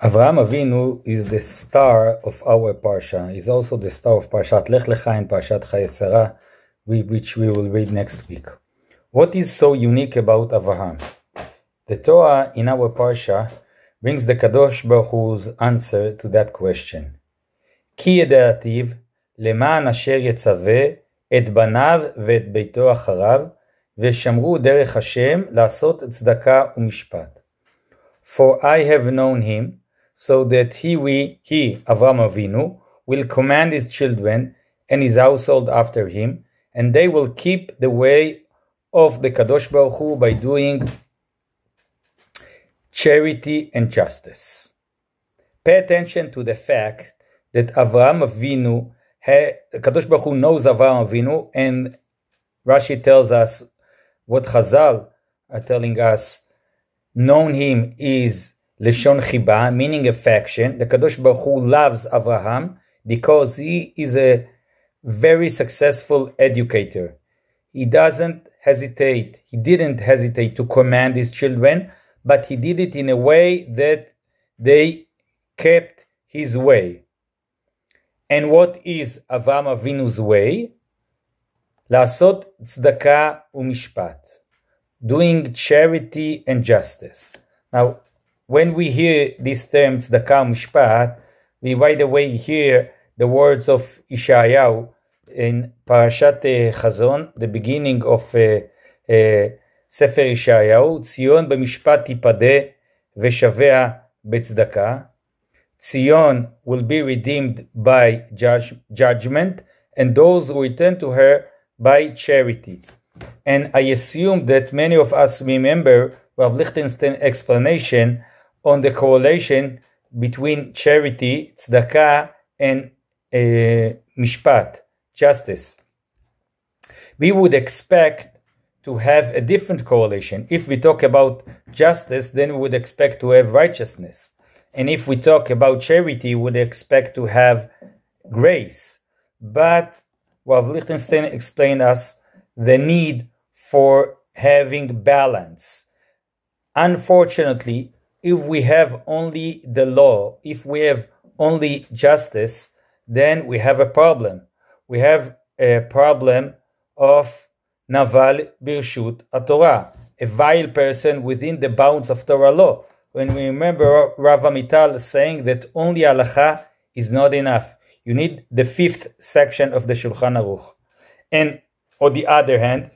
Avraham Avinu is the star of our Parsha. He's also the star of Parashat Lech Lecha and Parashat Vayera, which we will read next week. What is so unique about Avraham? The Torah in our Parsha brings the Kadosh Baruch Hu's answer to that question. Ki yeda'ativ למען אשר יצווה את בניו ואת ביתו אחריו, ושמרו דרך השם לעשות צדקה ומשפט. For I have known him, so that he, Avraham Avinu, will command his children and his household after him, and they will keep the way of the Kadosh Baruch Hu by doing charity and justice. Pay attention to the fact that Avraham Avinu, Kadosh Baruch Hu knows Avraham Avinu, and Rashi tells us what Chazal are telling us, known him is Leshon Chiba, meaning affection. The Kadosh Baruch Hu loves Avraham because he is a very successful educator. He didn't hesitate to command his children, but he did it in a way that they kept his way. And what is Avraham Avinu's way? La'asot tzedakah u'mishpat, doing charity and justice. Now, when we hear this term tzedakah u'mishpat, we right away hear the words of Yeshayahu in Parashat Chazon, the beginning of Sefer Yeshayahu, Tzion b'mishpat tipadeh v'shavea b'tzedakah. Tzion will be redeemed by judgment, and those who return to her by charity. And I assume that many of us remember Rav Lichtenstein's explanation on the correlation between charity, tzedakah, and mishpat, justice. We would expect to have a different correlation. If we talk about justice, then we would expect to have righteousness. And if we talk about charity, we would expect to have grace. But Rav Lichtenstein explained us the need for having balance. Unfortunately, if we have only the law, if we have only justice, then we have a problem. We have a problem of naval birshut Torah, a vile person within the bounds of Torah law. When we remember Rav Amital saying that only halacha is not enough. You need the fifth section of the Shulchan Aruch. And on the other hand,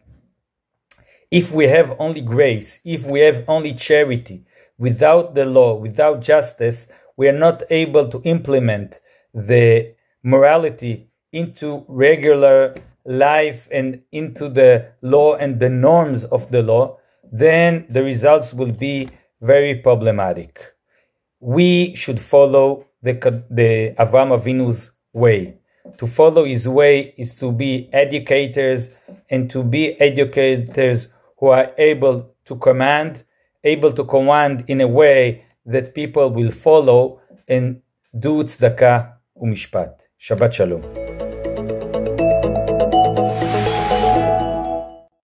if we have only grace, if we have only charity, without the law, without justice, we are not able to implement the morality into regular life and into the law and the norms of the law, then the results will be very problematic. We should follow the Avraham Avinu's way. To follow his way is to be educators, and to be educators who are able to command in a way that people will follow and do tzedakah u'mishpat. Shabbat shalom.